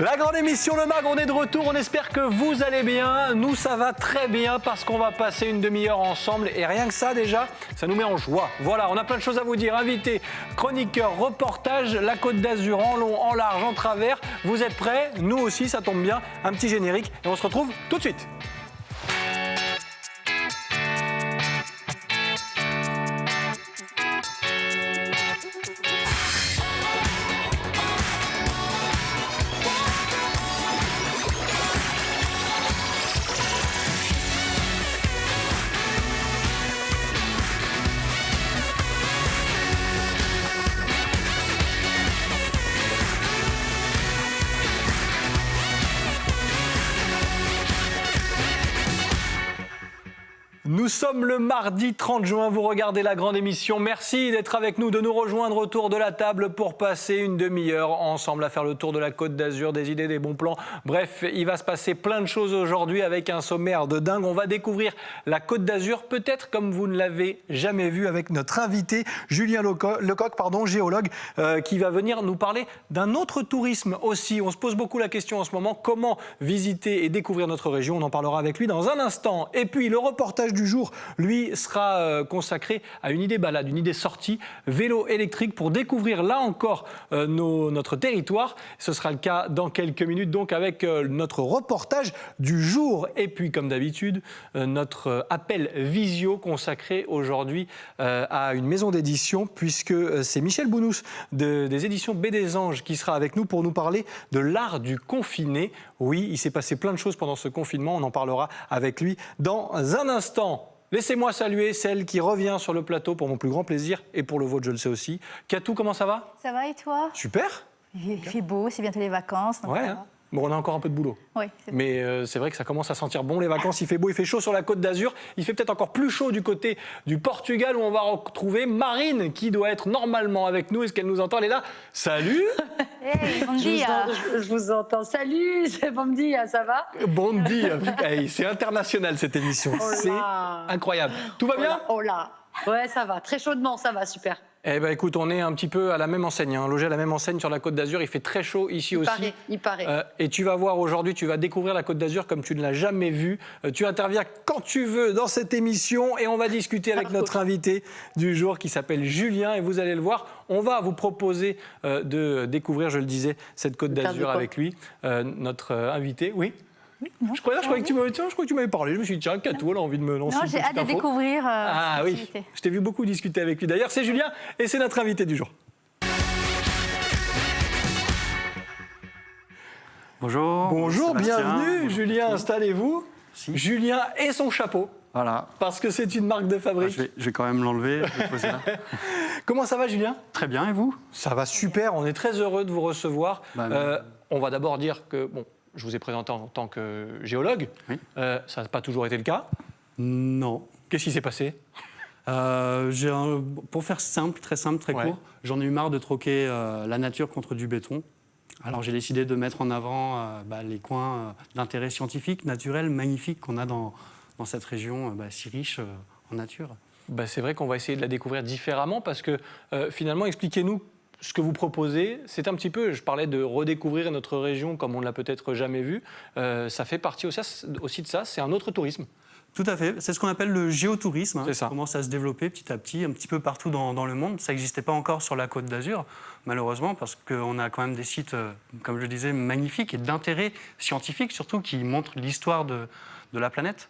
La grande émission Le Mag, on est de retour, on espère que vous allez bien. Nous, ça va très bien parce qu'on va passer une demi-heure ensemble et rien que ça déjà, ça nous met en joie. Voilà, on a plein de choses à vous dire. Invités, chroniqueurs, reportages, la Côte d'Azur en long, en large, en travers. Vous êtes prêts? Nous aussi, ça tombe bien. Un petit générique et on se retrouve tout de suite. Nous sommes le mardi 30 juin, vous regardez la grande émission. Merci d'être avec nous, de nous rejoindre autour de la table pour passer une demi-heure ensemble à faire le tour de la Côte d'Azur, des idées, des bons plans. Bref, il va se passer plein de choses aujourd'hui avec un sommaire de dingue. On va découvrir la Côte d'Azur, peut-être comme vous ne l'avez jamais vu, avec notre invité Julien Lecoq, géologue, qui va venir nous parler d'un autre tourisme aussi. On se pose beaucoup la question en ce moment, comment visiter et découvrir notre région. On en parlera avec lui dans un instant. Et puis le reportage du jour, lui, sera consacré à une idée balade, une idée sortie, vélo électrique, pour découvrir là encore notre territoire. Ce sera le cas dans quelques minutes, donc avec notre reportage du jour. Et puis, comme d'habitude, notre appel visio consacré aujourd'hui à une maison d'édition, puisque c'est Michel Bounous des éditions B des Anges qui sera avec nous pour nous parler de l'art du confiné. Oui, il s'est passé plein de choses pendant ce confinement, on en parlera avec lui dans un instant. Laissez-moi saluer celle qui revient sur le plateau pour mon plus grand plaisir et pour le vôtre, je le sais aussi. Katou, comment ça va? Ça va et toi? Super. Il fait beau, c'est bientôt les vacances. Donc ouais, hein. Bon, on a encore un peu de boulot. Oui, mais c'est vrai que ça commence à sentir bon les vacances. Il fait beau, il fait chaud sur la Côte d'Azur. Il fait peut-être encore plus chaud du côté du Portugal, où on va retrouver Marine, qui doit être normalement avec nous. Est-ce qu'elle nous entend? Elle est là. Salut. Hey, bon dia. Je vous entends. Salut, c'est bon dia, ça va? Bon dia. Hey, c'est international cette émission. Oh c'est incroyable. Tout va bien? Oh là. Ouais, ça va. Très chaudement, ça va, super. Eh bien, écoute, on est un petit peu à la même enseigne, logé à la même enseigne sur la Côte d'Azur. Il fait très chaud ici aussi. Il paraît. Et tu vas voir aujourd'hui, tu vas découvrir la Côte d'Azur comme tu ne l'as jamais vue. Tu interviens quand tu veux dans cette émission et on va discuter avec notre invité du jour qui s'appelle Julien. Et vous allez le voir, on va vous proposer de découvrir, je le disais, cette Côte d'Azur avec lui. Notre invité, oui. Non, je crois que tu m'avais parlé. Je me suis dit, tiens, Katou, elle a envie de me lancer. Non, j'ai hâte de découvrir. Ah oui, je t'ai vu beaucoup discuter avec lui. D'ailleurs, c'est Julien et c'est notre invité du jour. Bonjour. Bonjour, Sébastien. bienvenue. Bonjour. Julien, installez-vous. Si. Julien et son chapeau. Voilà. Parce que c'est une marque de fabrique. Je vais quand même l'enlever. Je vais le poser là. Comment ça va, Julien? Très bien, et vous? Ça va super. On est très heureux de vous recevoir. On va d'abord dire que je vous ai présenté en tant que géologue. Oui. Ça n'a pas toujours été le cas. Non. Qu'est-ce qui s'est passé? Pour faire simple, très court, j'en ai eu marre de troquer la nature contre du béton. Alors j'ai décidé de mettre en avant les coins d'intérêt scientifique, naturel, magnifique qu'on a dans cette région si riche en nature. C'est vrai qu'on va essayer de la découvrir différemment parce que finalement, expliquez-nous ce que vous proposez. C'est un petit peu, je parlais de redécouvrir notre région comme on ne l'a peut-être jamais vu. Ça fait partie aussi de ça, c'est un autre tourisme. Tout à fait, c'est ce qu'on appelle le géotourisme, C'est ça. qui commence à se développer petit à petit, un petit peu partout dans le monde. Ça n'existait pas encore sur la Côte d'Azur, malheureusement, parce qu'on a quand même des sites, comme je le disais, magnifiques et d'intérêt scientifique, surtout, qui montrent l'histoire de la planète.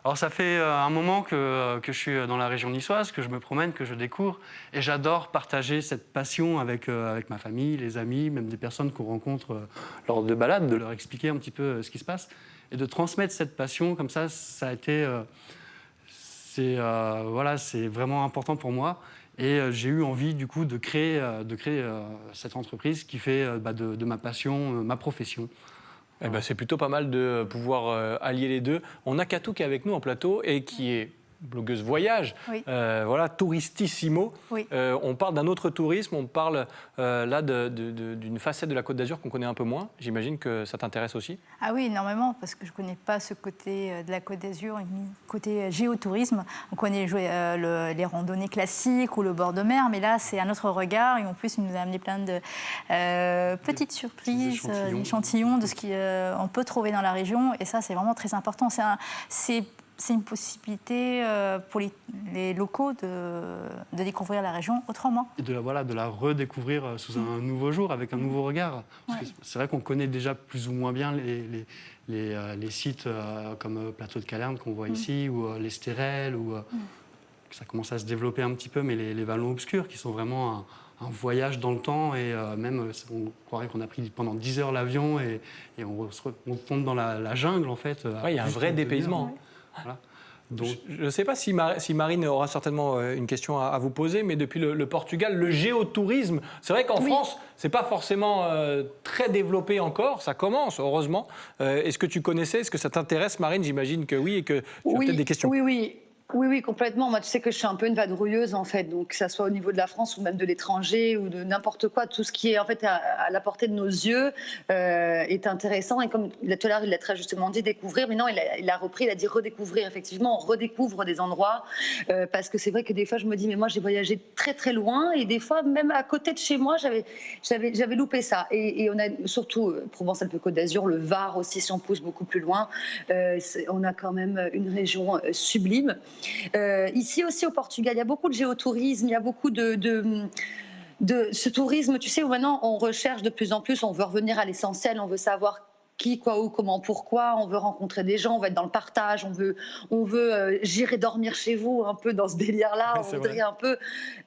Alors ça fait un moment que je suis dans la région niçoise, que je me promène, que je découvre, et j'adore partager cette passion avec ma famille, les amis, même des personnes qu'on rencontre lors de balades, de leur expliquer un petit peu ce qui se passe, et de transmettre cette passion comme ça a été, c'est vraiment important pour moi, et j'ai eu envie du coup de créer cette entreprise qui fait de ma passion ma profession. C'est plutôt pas mal de pouvoir allier les deux. On a Katou qui est avec nous en plateau et qui est blogueuse voyage, Oui. voilà, Touristissimo. Oui. On parle d'un autre tourisme, on parle là d'une facette de la Côte d'Azur qu'on connaît un peu moins. J'imagine que ça t'intéresse aussi. Ah oui, énormément, parce que je ne connais pas ce côté de la Côte d'Azur, côté géotourisme. On connaît les randonnées classiques ou le bord de mer, mais là, c'est un autre regard. Et en plus, il nous a amené plein de petites surprises, échantillons de ce qu'on peut trouver dans la région. Et ça, c'est vraiment très important. C'est une possibilité pour les locaux de découvrir la région autrement. Et de la redécouvrir sous un nouveau jour, avec un nouveau regard. Parce que c'est vrai qu'on connaît déjà plus ou moins bien les sites comme Plateau de Calerne qu'on voit ici, ou les Stérelles, ou ça commence à se développer un petit peu, mais les vallons obscurs qui sont vraiment un voyage dans le temps, et même on croirait qu'on a pris pendant 10 heures l'avion et on tombe dans la jungle en fait. Il y a un vrai dépaysement. Voilà. Donc, je ne sais pas si Marine aura certainement une question à vous poser, mais depuis le Portugal, le géotourisme, c'est vrai qu'en France, ce n'est pas forcément très développé encore, ça commence, heureusement. Est-ce que tu connaissais, est-ce que ça t'intéresse, Marine? J'imagine que oui, et que tu as peut-être des questions. Oui, complètement. Moi, tu sais que je suis un peu une vadrouilleuse, en fait. Donc, que ça soit au niveau de la France ou même de l'étranger ou de n'importe quoi, tout ce qui est en fait à la portée de nos yeux est intéressant. Et comme tout à l'heure, il l'a très justement dit, découvrir. Mais non, il a repris, il a dit redécouvrir. Effectivement, on redécouvre des endroits parce que c'est vrai que des fois, je me dis, mais moi, j'ai voyagé très, très loin. Et des fois, même à côté de chez moi, j'avais loupé ça. Et on a surtout Provence-Alpes-Côte d'Azur, le Var aussi, si on pousse beaucoup plus loin. On a quand même une région sublime. Ici aussi au Portugal, il y a beaucoup de géotourisme, il y a beaucoup de ce tourisme, tu sais, où maintenant on recherche de plus en plus, on veut revenir à l'essentiel, on veut savoir qui, quoi, où, comment, pourquoi, on veut rencontrer des gens, on veut être dans le partage, on veut j'irai dormir chez vous, un peu dans ce délire-là, on voudrait un peu...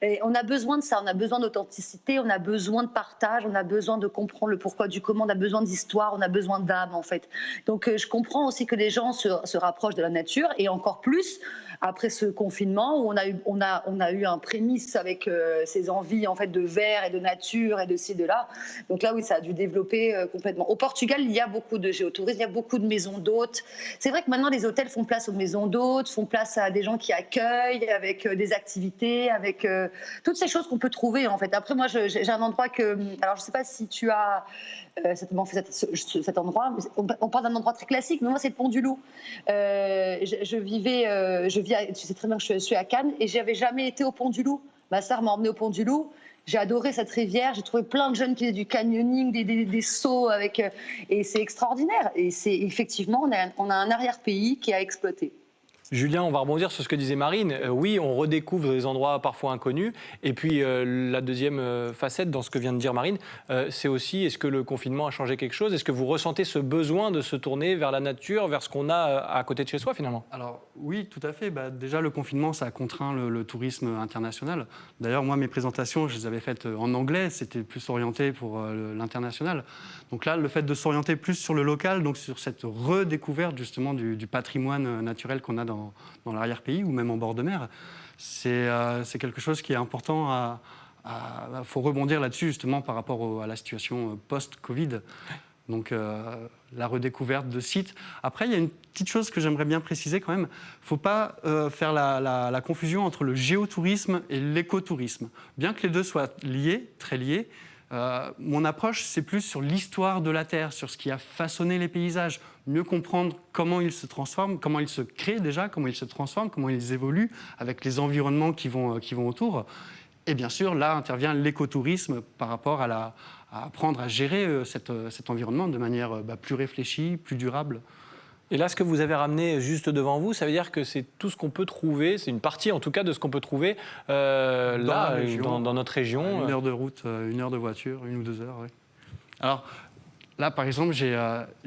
Et on a besoin de ça, on a besoin d'authenticité, on a besoin de partage, on a besoin de comprendre le pourquoi du comment, on a besoin d'histoire, on a besoin d'âme, en fait. Donc je comprends aussi que les gens se rapprochent de la nature, et encore plus après ce confinement où on a eu un prémisse avec ces envies en fait de verre et de nature et de ci, de là. Donc là, oui, ça a dû développer complètement. Au Portugal, il y a beaucoup de géotourisme, il y a beaucoup de maisons d'hôtes. C'est vrai que maintenant, les hôtels font place aux maisons d'hôtes, font place à des gens qui accueillent, avec des activités, avec toutes ces choses qu'on peut trouver, en fait. Après, moi, j'ai un endroit que... Alors, je ne sais pas si tu as certainement fait cet endroit. On parle d'un endroit très classique, mais moi, c'est le Pont du Loup. Tu sais très bien que je suis à Cannes et j'avais jamais été au Pont du Loup. Ma sœur m'a emmenée au Pont du Loup. J'ai adoré cette rivière. J'ai trouvé plein de jeunes qui faisaient du canyoning, des sauts avec, et c'est extraordinaire. Et c'est effectivement, on a un arrière-pays qui a exploité. Julien, on va rebondir sur ce que disait Marine. Oui, on redécouvre des endroits parfois inconnus. Et puis, la deuxième facette dans ce que vient de dire Marine, c'est aussi, est-ce que le confinement a changé quelque chose? Est-ce que vous ressentez ce besoin de se tourner vers la nature, vers ce qu'on a à côté de chez soi, finalement? Alors, oui, tout à fait. Déjà, le confinement, ça a contraint le tourisme international. D'ailleurs, moi, mes présentations, je les avais faites en anglais. C'était plus orienté pour l'international. Donc là, le fait de s'orienter plus sur le local, donc sur cette redécouverte, justement, du patrimoine naturel qu'on a dans l'arrière-pays ou même en bord de mer, c'est quelque chose qui est important. Il faut rebondir là-dessus justement par rapport à la situation post-Covid. Donc la redécouverte de sites. Après, il y a une petite chose que j'aimerais bien préciser quand même. Il ne faut pas faire la confusion entre le géotourisme et l'écotourisme. Bien que les deux soient liés, très liés, mon approche, c'est plus sur l'histoire de la Terre, sur ce qui a façonné les paysages, mieux comprendre comment ils se transforment, comment ils se créent déjà, comment ils se transforment, comment ils évoluent avec les environnements qui vont autour. Et bien sûr, là intervient l'écotourisme par rapport à apprendre à gérer cet environnement de manière plus réfléchie, plus durable. Et là, ce que vous avez ramené juste devant vous, ça veut dire que c'est tout ce qu'on peut trouver, c'est une partie en tout cas de ce qu'on peut trouver dans notre région. 1 heure de route, 1 heure de voiture, 1 ou 2 heures, oui. Alors là, par exemple, j'ai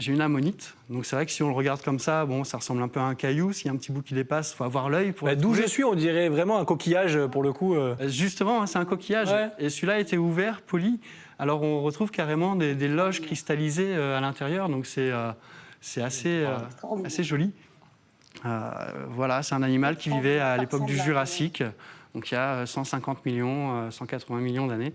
une ammonite. Donc c'est vrai que si on le regarde comme ça, bon, ça ressemble un peu à un caillou. S'il y a un petit bout qui dépasse, il faut avoir l'œil pour... D'où je suis, on dirait vraiment un coquillage pour le coup. Justement, c'est un coquillage. Ouais. Et celui-là était ouvert, poli. Alors on retrouve carrément des loges cristallisées à l'intérieur. Donc c'est assez joli. Voilà, c'est un animal qui vivait à l'époque du Jurassique, donc il y a 150 millions, 180 millions d'années.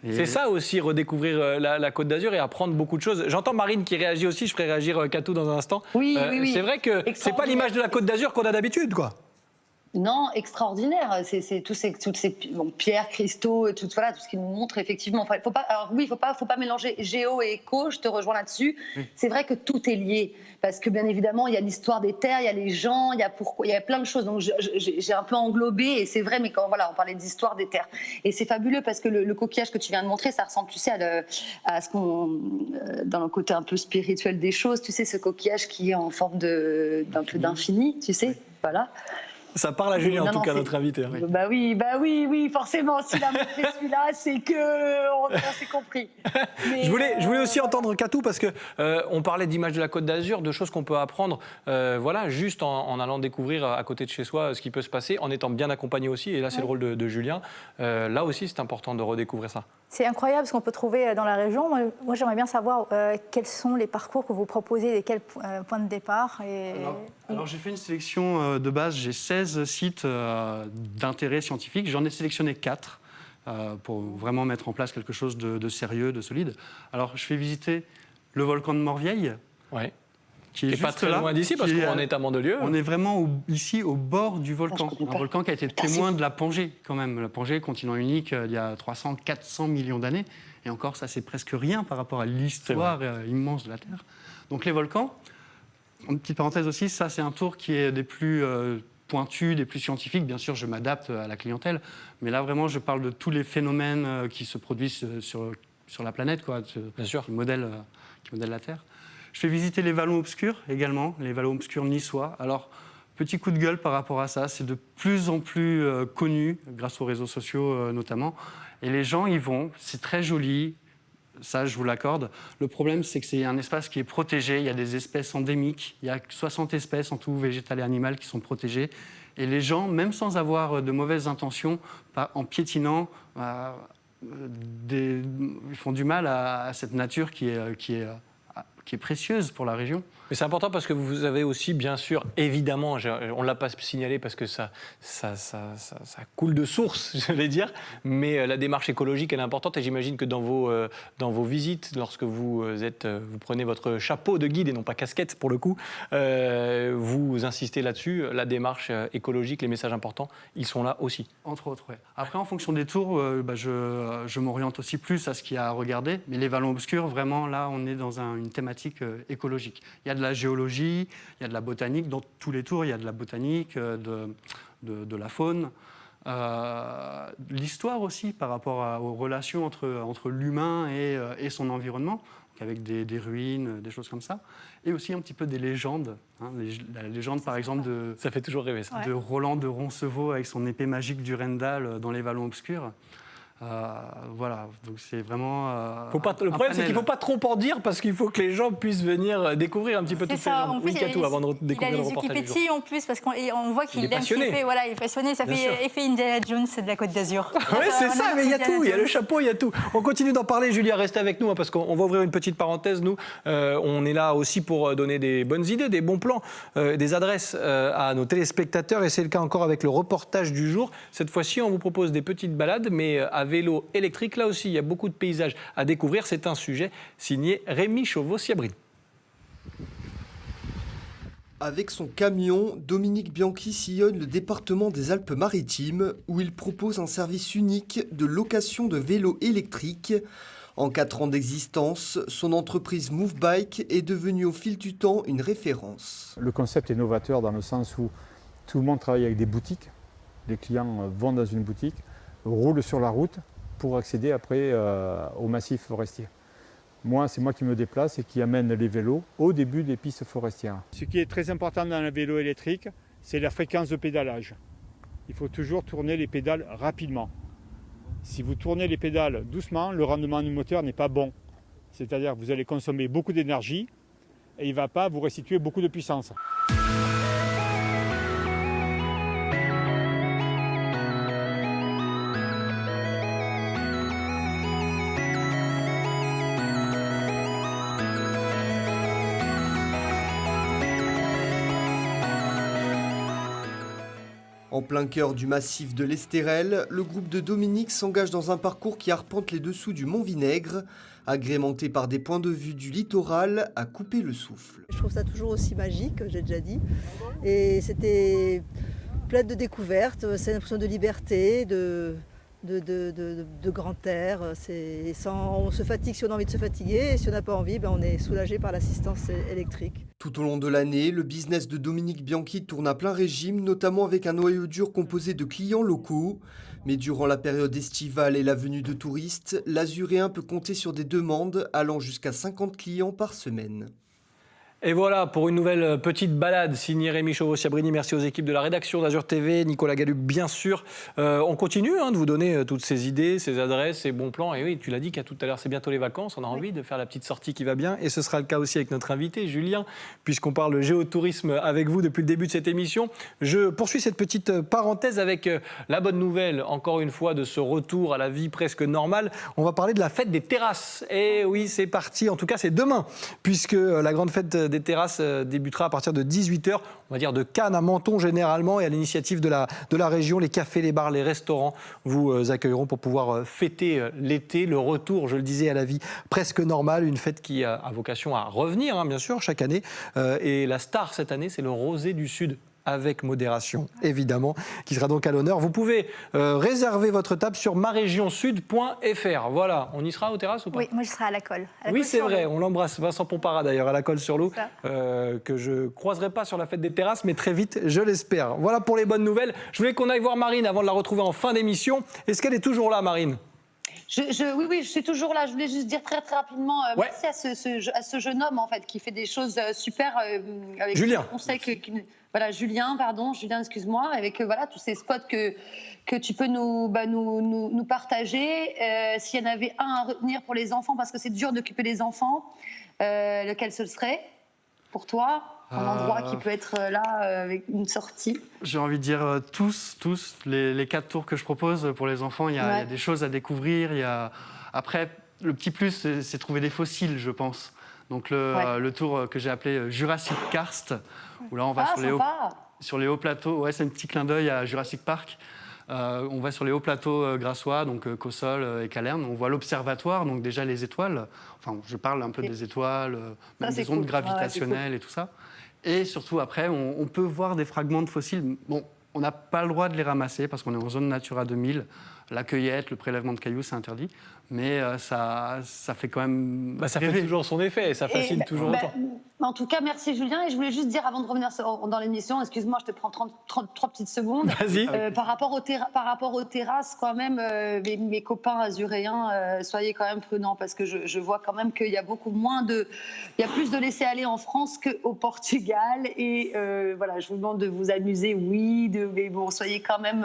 Et... C'est ça aussi, redécouvrir la Côte d'Azur et apprendre beaucoup de choses. J'entends Marine qui réagit aussi, je ferai réagir Katou dans un instant. Oui. C'est vrai que c'est pas l'image de la Côte d'Azur qu'on a d'habitude, quoi. Non, extraordinaire. C'est toutes ces pierres, cristaux, tout ce qui nous montre effectivement. Faut pas mélanger géo et éco. Je te rejoins là-dessus. Oui. C'est vrai que tout est lié parce que bien évidemment, il y a l'histoire des terres, il y a les gens, il y a plein de choses. Donc j'ai un peu englobé et c'est vrai. Mais quand on parlait d'histoire des terres et c'est fabuleux parce que le coquillage que tu viens de montrer, ça ressemble, tu sais, à ce qu'on dans le côté un peu spirituel des choses. Tu sais, ce coquillage qui est en forme d'un peu d'infini. Tu sais, voilà. Ça parle à Julien, en tout cas, notre invité. Oui. Bah oui, forcément. S'il a montré celui-là, c'est qu'on s'est compris. Mais je voulais aussi entendre Katou, parce qu'on parlait d'images de la Côte d'Azur, de choses qu'on peut apprendre juste en allant découvrir à côté de chez soi ce qui peut se passer, en étant bien accompagné aussi. Et là, c'est le rôle de Julien. Là aussi, c'est important de redécouvrir ça. C'est incroyable ce qu'on peut trouver dans la région. Moi j'aimerais bien savoir quels sont les parcours que vous proposez et quels points de départ. Alors j'ai fait une sélection de base. J'ai 16 sites d'intérêt scientifique. J'en ai sélectionné 4 pour vraiment mettre en place quelque chose de sérieux, de solide. Alors je fais visiter le volcan de Morvieille. Ouais. Qui est pas très loin d'ici, parce qu'on est à Mandelieu. On est vraiment ici, au bord du volcan. Un volcan qui a été témoin de la Pangée, quand même. La Pangée, continent unique, il y a 300-400 millions d'années. Et encore, ça, c'est presque rien par rapport à l'histoire immense de la Terre. Donc les volcans, une petite parenthèse aussi, ça, c'est un tour qui est des plus pointus, des plus scientifiques. Bien sûr, je m'adapte à la clientèle. Mais là, vraiment, je parle de tous les phénomènes qui se produisent sur la planète, quoi, Bien sûr. qui modèlent la Terre. Je fais visiter les vallons obscurs également, les vallons obscurs niçois. Alors, petit coup de gueule par rapport à ça, c'est de plus en plus connu, grâce aux réseaux sociaux notamment. Et les gens y vont, c'est très joli, ça je vous l'accorde. Le problème, c'est que c'est un espace qui est protégé, il y a des espèces endémiques, il y a 60 espèces en tout, végétales et animales, qui sont protégées. Et les gens, même sans avoir de mauvaises intentions, en piétinant, ils font du mal à cette nature qui est précieuse pour la région. Mais c'est important parce que vous avez aussi, bien sûr, évidemment, on ne l'a pas signalé parce que ça coule de source, j'allais dire, mais la démarche écologique, elle est importante et j'imagine que dans vos visites, lorsque vous prenez votre chapeau de guide et non pas casquette pour le coup, vous insistez là-dessus, la démarche écologique, les messages importants, ils sont là aussi. Entre autres, oui. Après, en fonction des tours, je m'oriente aussi plus à ce qu'il y a à regarder, mais les vallons obscurs, vraiment, là, on est dans une thématique écologique. Il y a de la géologie, il y a de la botanique. Dans tous les tours, il y a de la botanique, de la faune. L'histoire aussi, par rapport aux relations entre l'humain et son environnement, avec des ruines, des choses comme ça. Et aussi un petit peu des légendes. La légende, par exemple, ça fait toujours rêver, ça. De Roland de Roncevaux avec son épée magique du Rendal dans les vallons obscurs. Voilà, donc c'est vraiment. Le problème, c'est qu'il ne faut pas trop en dire parce qu'il faut que les gens puissent venir découvrir un petit peu toutes ces légendes. Oui, Katou, avant de découvrir le reportage. Il a les yeux qui pétillent en plus parce qu'on voit qu'il aime ce qu'il fait. Voilà, il est passionné. Ça fait effet Indiana Jones de la Côte d'Azur. Oui, c'est ça, mais il y a tout. Il y a le chapeau, il y a tout. On continue d'en parler. Julia, restez avec nous parce qu'on va ouvrir une petite parenthèse. Nous, on est là aussi pour donner des bonnes idées, des bons plans, des adresses à nos téléspectateurs. Et c'est le cas encore avec le reportage du jour. Cette fois-ci, on vous propose des petites balades, mais à vélo électrique. Là aussi, il y a beaucoup de paysages à découvrir. C'est un sujet signé Rémi Chauveau-Siabrine. Avec son camion, Dominique Bianchi sillonne le département des Alpes-Maritimes où il propose un service unique de location de vélos électriques. En 4 ans d'existence, son entreprise Movebike est devenue au fil du temps une référence. Le concept est novateur dans le sens où tout le monde travaille avec des boutiques. Les clients vont dans une boutique, roulent sur la route pour accéder après au massif forestier. Moi, c'est moi qui me déplace et qui amène les vélos au début des pistes forestières. Ce qui est très important dans le vélo électrique, c'est la fréquence de pédalage. Il faut toujours tourner les pédales rapidement. Si vous tournez les pédales doucement, le rendement du moteur n'est pas bon. C'est-à-dire que vous allez consommer beaucoup d'énergie et il ne va pas vous restituer beaucoup de puissance. En plein cœur du massif de l'Estérel, le groupe de Dominique s'engage dans un parcours qui arpente les dessous du Mont Vinaigre, agrémenté par des points de vue du littoral à couper le souffle. Je trouve ça toujours aussi magique, j'ai déjà dit. Et c'était pleine de découvertes. C'est une impression de liberté, de grand air. On se fatigue si on a envie de se fatiguer, et si on n'a pas envie, on est soulagé par l'assistance électrique. Tout au long de l'année, le business de Dominique Bianchi tourne à plein régime, notamment avec un noyau dur composé de clients locaux. Mais durant la période estivale et la venue de touristes, l'Azuréen peut compter sur des demandes allant jusqu'à 50 clients par semaine. Et voilà pour une nouvelle petite balade signée Rémi Chauveau-Sciabrini. Merci aux équipes de la rédaction d'Azur TV, Nicolas Galup bien sûr. On continue de vous donner toutes ces idées, ces adresses, ces bons plans. Et oui, tu l'as dit qu'à tout à l'heure, c'est bientôt les vacances. On a envie de faire la petite sortie qui va bien. Et ce sera le cas aussi avec notre invité, Julien, puisqu'on parle géotourisme avec vous depuis le début de cette émission. Je poursuis cette petite parenthèse avec la bonne nouvelle, encore une fois, de ce retour à la vie presque normale. On va parler de la fête des terrasses. Et oui, c'est parti. En tout cas, c'est demain, puisque la grande fête des terrasses débutera à partir de 18h, on va dire de Cannes à Menton généralement, et à l'initiative de la région, les cafés, les bars, les restaurants vous accueilleront pour pouvoir fêter l'été, le retour, je le disais, à la vie presque normale, une fête qui a vocation à revenir, bien sûr, chaque année. Et la star cette année, c'est le Rosé du Sud. Avec modération, évidemment, qui sera donc à l'honneur. Vous pouvez réserver votre table sur marégionsud.fr. Voilà, on y sera aux terrasses ou pas? Oui, moi je serai à la Colle. Oui, c'est vrai, on l'embrasse. Vincent Pompara, d'ailleurs, à la Colle sur l'eau, que je croiserai pas sur la fête des terrasses, mais très vite, je l'espère. Voilà pour les bonnes nouvelles. Je voulais qu'on aille voir Marine avant de la retrouver en fin d'émission. Est-ce qu'elle est toujours là, Marine? Oui, je suis toujours là. Je voulais juste dire très rapidement merci à ce jeune homme en fait qui fait des choses super avec Julien. On sait voilà, Julien, excuse-moi, avec tous ces spots que tu peux nous partager. S'il y en avait un à retenir pour les enfants, parce que c'est dur d'occuper les enfants, lequel ce serait pour toi? Un endroit qui peut être là avec une sortie. J'ai envie de dire tous les 4 tours que je propose pour les enfants, il y a des choses à découvrir. Après, le petit plus, c'est trouver des fossiles, je pense. Donc le tour que j'ai appelé Jurassic Karst, où là on va sur les hauts plateaux. Ouais, c'est un petit clin d'œil à Jurassic Park. On va sur les hauts plateaux grassois, donc Cossol et Calerne. On voit l'observatoire, donc déjà les étoiles. Enfin, je parle un peu des étoiles, même des ondes gravitationnelles et tout ça. Et surtout, après, on peut voir des fragments de fossiles. Bon, on n'a pas le droit de les ramasser parce qu'on est en zone Natura 2000. La cueillette, le prélèvement de cailloux, c'est interdit. Mais ça fait quand même ça fait toujours son effet et ça fascine toujours autant. En tout cas, merci Julien. Et je voulais juste dire, avant de revenir dans l'émission, excuse-moi, je te prends 3 petites secondes. Vas-y. Par rapport aux terrasses, quand même, mes copains azuréens, soyez quand même prudents parce que je vois quand même qu'il y a beaucoup moins il y a plus de laisser-aller en France qu'au Portugal. Et je vous demande de vous amuser, mais bon, soyez quand même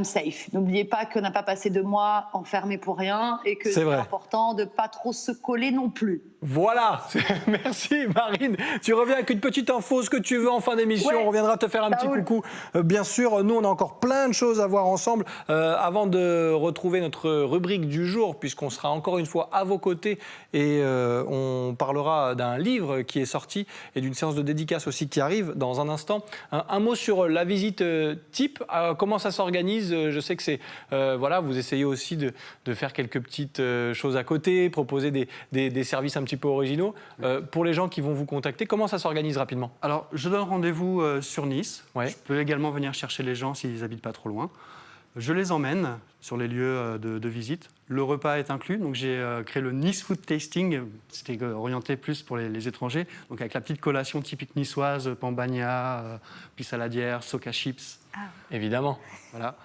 safe. N'oubliez pas qu'on n'a pas passé 2 mois enfermés pour rien et que c'est important de ne pas trop se coller non plus. Voilà, merci Marine. Tu reviens avec une petite info, ce que tu veux en fin d'émission. On reviendra te faire un petit coucou. Bien sûr, nous on a encore plein de choses à voir ensemble avant de retrouver notre rubrique du jour, puisqu'on sera encore une fois à vos côtés et on parlera d'un livre qui est sorti et d'une séance de dédicace aussi qui arrive dans un instant. Un mot sur la visite type, comment ça s'organise? Je sais que c'est vous essayez aussi de faire quelques petites choses à côté, proposer des services un petit peu originaux. Pour les gens qui vont vous contacter, comment ça s'organise rapidement? Alors, je donne rendez-vous sur Nice. Ouais. Je peux également venir chercher les gens s'ils n'habitent pas trop loin. Je les emmène sur les lieux de visite. Le repas est inclus. Donc, j'ai créé le Nice Food Tasting. C'était orienté plus pour les étrangers. Donc, avec la petite collation typique niçoise, pambagna, puis saladière, soca chips. Évidemment. Voilà.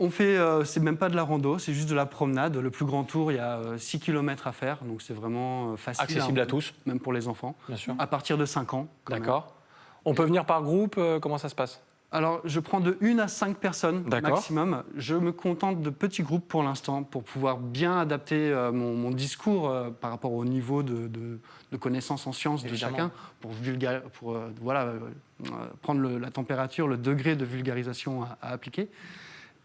On fait, c'est même pas de la rando, c'est juste de la promenade. Le plus grand tour, il y a 6 km à faire, donc c'est vraiment facile. Accessible à tous. Même pour les enfants. Bien sûr. À partir de 5 ans. D'accord. On peut venir par groupe, comment ça se passe? Alors, je prends de 1 à 5 personnes maximum. Je me contente de petits groupes pour l'instant, pour pouvoir bien adapter mon discours par rapport au niveau de connaissance en sciences de chacun, pour prendre la température, le degré de vulgarisation à appliquer.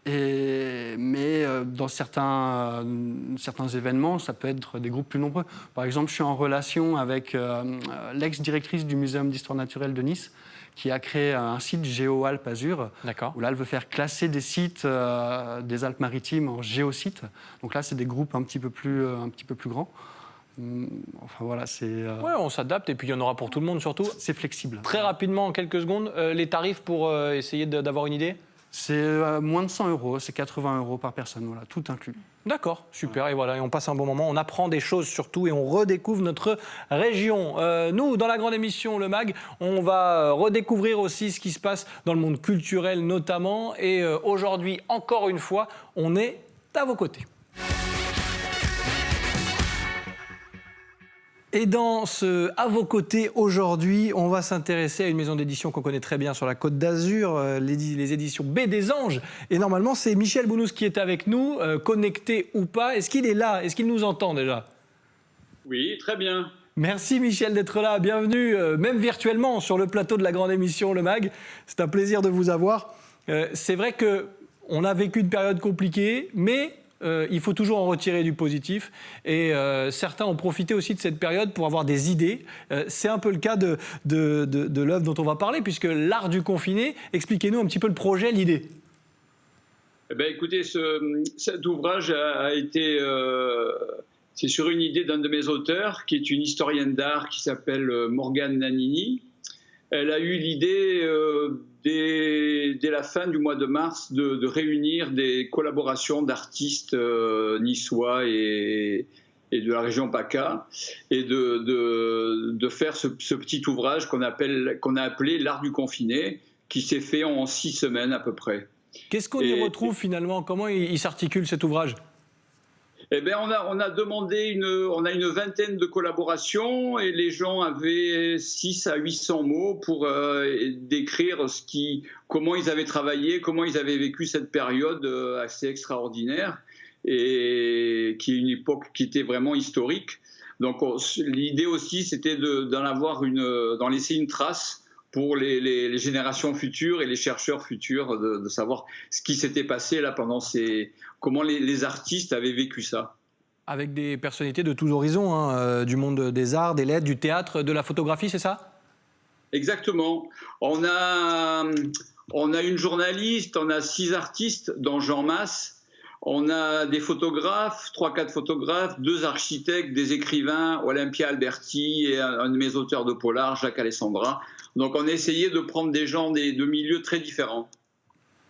Mais dans certains événements, ça peut être des groupes plus nombreux. Par exemple, je suis en relation avec l'ex-directrice du Muséum d'histoire naturelle de Nice, qui a créé un site GéoAlpes Azur, où là, elle veut faire classer des sites des Alpes-Maritimes en géosites. Donc là, c'est des groupes un petit peu plus grands. Enfin voilà, c'est Ouais, on s'adapte et puis il y en aura pour tout le monde surtout. c'est flexible. Très rapidement, en quelques secondes, les tarifs pour essayer d'avoir une idée? C'est moins de 100 €, c'est 80 € par personne, voilà, tout inclus. D'accord, super, et voilà, et on passe un bon moment, on apprend des choses surtout et on redécouvre notre région. Nous, dans la grande émission Le Mag, on va redécouvrir aussi ce qui se passe dans le monde culturel notamment, et aujourd'hui, encore une fois, on est à vos côtés. Et dans ce « À vos côtés » aujourd'hui, on va s'intéresser à une maison d'édition qu'on connaît très bien sur la Côte d'Azur, les éditions B des Anges. Et normalement, c'est Michel Bounous qui est avec nous, connecté ou pas. Est-ce qu'il est là? Est-ce qu'il nous entend déjà? Oui, très bien. Merci Michel d'être là. Bienvenue, même virtuellement, sur le plateau de la grande émission Le Mag. C'est un plaisir de vous avoir. C'est vrai qu'on a vécu une période compliquée, mais... il faut toujours en retirer du positif et certains ont profité aussi de cette période pour avoir des idées. C'est un peu le cas de l'œuvre dont on va parler, puisque l'art du confiné. Expliquez-nous un petit peu le projet, l'idée. Eh bien, écoutez, cet ouvrage a été... c'est sur une idée d'un de mes auteurs, qui est une historienne d'art qui s'appelle Morgane Nannini. Elle a eu l'idée... Dès la fin du mois de mars, de réunir des collaborations d'artistes niçois et de la région PACA, et de faire ce petit ouvrage qu'on a appelé l'art du confiné, qui s'est fait en 6 semaines à peu près. Qu'est-ce qu'on y retrouve finalement? Comment il s'articule cet ouvrage? Eh bien, on a demandé on a une vingtaine de collaborations et les gens avaient 600 à 800 mots pour décrire comment ils avaient travaillé, comment ils avaient vécu cette période assez extraordinaire et qui est une époque qui était vraiment historique. Donc, l'idée aussi, c'était d'en laisser une trace pour les générations futures et les chercheurs futurs de savoir ce qui s'était passé là comment les artistes avaient vécu ça. Avec des personnalités de tous horizons, du monde des arts, des lettres, du théâtre, de la photographie, c'est ça? Exactement. On a une journaliste, on a 6 artistes, dont Jean Masse. On a des photographes, 3-4 photographes, 2 architectes, des écrivains, Olympia Alberti et un de mes auteurs de polar, Jacques Alessandra. Donc on a essayé de prendre des gens de milieux très différents.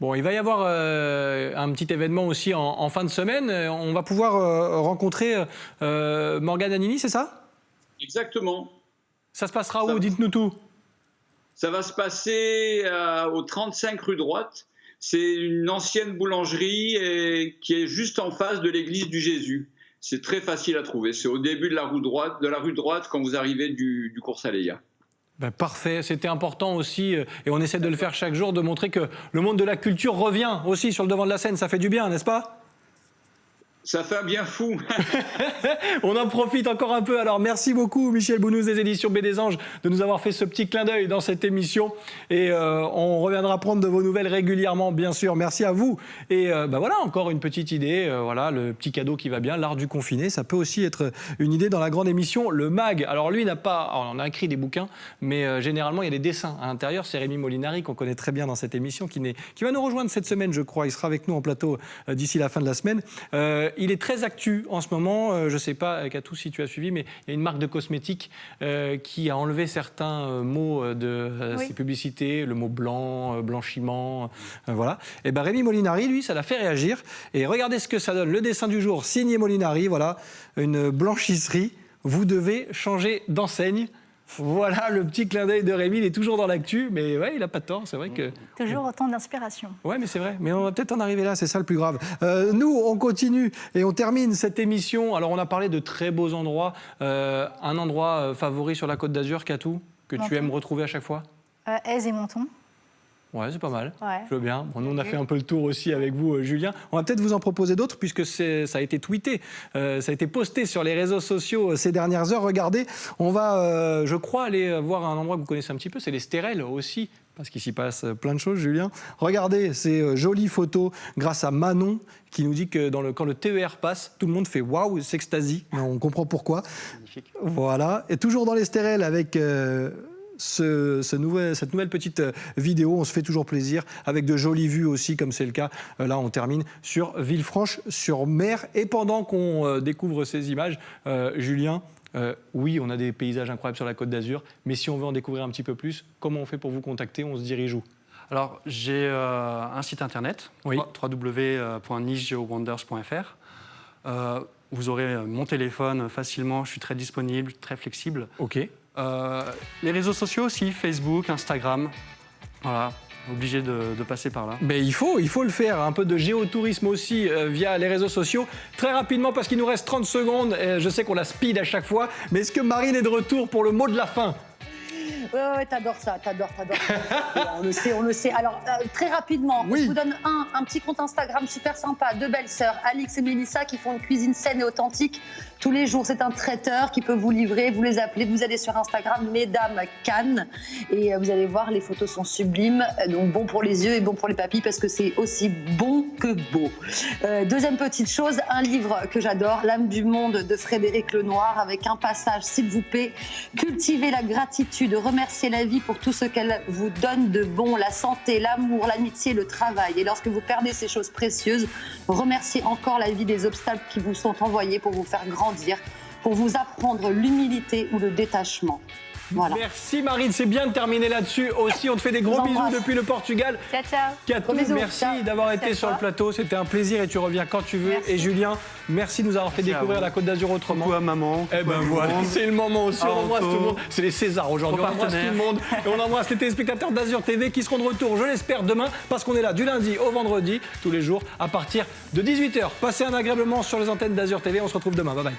Bon, il va y avoir un petit événement aussi en fin de semaine. On va pouvoir rencontrer Morgane Nannini, c'est ça? Exactement. Ça se passera où? Dites-nous tout. Ça va se passer au 35 rue Droite. C'est une ancienne boulangerie qui est juste en face de l'église du Jésus. C'est très facile à trouver. C'est au début de la rue droite quand vous arrivez du cours Saléa. Ben parfait, c'était important aussi, et on essaie de le faire chaque jour, de montrer que le monde de la culture revient aussi sur le devant de la scène. Ça fait du bien, n'est-ce pas? Ça fait un bien fou. On en profite encore un peu. Alors, merci beaucoup, Michel Bounous des éditions B des Anges, de nous avoir fait ce petit clin d'œil dans cette émission. Et on reviendra prendre de vos nouvelles régulièrement, bien sûr. Merci à vous. Et voilà, encore une petite idée. Voilà, le petit cadeau qui va bien, l'art du confiné. Ça peut aussi être une idée dans la grande émission Le Mag. Alors, lui, on a écrit des bouquins, mais généralement, il y a des dessins à l'intérieur. C'est Rémi Molinari, qu'on connaît très bien dans cette émission, qui va nous rejoindre cette semaine, je crois. Il sera avec nous en plateau d'ici la fin de la semaine. Il est très actu en ce moment. Je ne sais pas, Katou, si tu as suivi, mais il y a une marque de cosmétiques qui a enlevé certains mots de ses publicités, le mot blanc, blanchiment, voilà. Et ben Rémi Molinari, lui, ça l'a fait réagir. Et regardez ce que ça donne. Le dessin du jour, signé Molinari, voilà, une blanchisserie. Vous devez changer d'enseigne. Voilà le petit clin d'œil de Rémi, il est toujours dans l'actu, mais ouais, il n'a pas de tort, c'est vrai que... Toujours autant d'inspiration. Ouais, mais c'est vrai, mais on va peut-être en arriver là, c'est ça le plus grave. Nous, on continue et on termine cette émission. Alors, on a parlé de très beaux endroits. Un endroit favori sur la Côte d'Azur, Katou, que tu aimes retrouver à chaque fois? Aise et Menton. Ouais, c'est pas mal. Ouais. Je veux bien. Bon, nous, on a fait un peu le tour aussi avec vous, Julien. On va peut-être vous en proposer d'autres, puisque ça a été tweeté, ça a été posté sur les réseaux sociaux ces dernières heures. Regardez, on va, je crois, aller voir un endroit que vous connaissez un petit peu, c'est les Stérelles aussi, parce qu'il s'y passe plein de choses, Julien. Regardez ces jolies photos grâce à Manon, qui nous dit que quand le TER passe, tout le monde fait waouh, s'extasie. On comprend pourquoi. Magnifique. Voilà. Et toujours dans les Stérelles avec... cette nouvelle petite vidéo, on se fait toujours plaisir avec de jolies vues aussi, comme c'est le cas là. On termine sur Villefranche-sur-Mer, et pendant qu'on découvre ces images, Julien, Oui, on a des paysages incroyables sur la Côte d'Azur, mais si on veut en découvrir un petit peu plus, comment on fait pour vous contacter? On se dirige où? Alors, j'ai un site internet, Oui. www.nichegeowonders.fr. Vous aurez mon téléphone facilement, je suis très disponible, très flexible. Ok. Les réseaux sociaux aussi, Facebook, Instagram. Voilà, obligé de passer par là. Ben, il faut le faire. Un peu de géotourisme aussi via les réseaux sociaux. Très rapidement, parce qu'il nous reste 30 secondes. Je sais qu'on la speed à chaque fois. Mais est-ce que Marine est de retour pour le mot de la fin? Ouais, t'adores ça. On le sait. Alors, très rapidement, Oui. je vous donne un petit compte Instagram super sympa, deux belles sœurs, Alix et Mélissa, qui font une cuisine saine et authentique tous les jours. C'est un traiteur qui peut vous livrer, vous les appelez, vous allez sur Instagram, Mesdames Cannes, et vous allez voir, les photos sont sublimes. Donc, bon pour les yeux et bon pour les papilles, parce que c'est aussi bon que beau. Deuxième petite chose, un livre que j'adore, L'âme du monde de Frédéric Lenoir, avec un passage, s'il vous plaît, cultivez la gratitude, remerciez la vie pour tout ce qu'elle vous donne de bon, la santé, l'amour, l'amitié, le travail. Et lorsque vous perdez ces choses précieuses, remerciez encore la vie des obstacles qui vous sont envoyés pour vous faire grandir, pour vous apprendre l'humilité ou le détachement. Voilà. Merci Marine, c'est bien de terminer là-dessus aussi. On te fait des gros Je vous bisous embrasse. depuis le Portugal. Ciao, ciao. Catou, Gros bisous. merci Ciao. d'avoir Merci été à sur toi. le plateau. C'était un plaisir et tu reviens quand tu veux. Merci. Et Julien, merci de nous avoir fait Merci à découvrir vous. la Côte d'Azur autrement. Coucou à maman. Eh ben voilà, c'est le moment aussi, on embrasse tout le monde. C'est les Césars aujourd'hui, on Aux embrasse tout partenaires. le monde. Et on embrasse les téléspectateurs d'Azur TV qui seront de retour, je l'espère, demain, parce qu'on est là du lundi au vendredi, tous les jours, à partir de 18h. Passez un agréable moment sur les antennes d'Azur TV, on se retrouve demain, bye bye.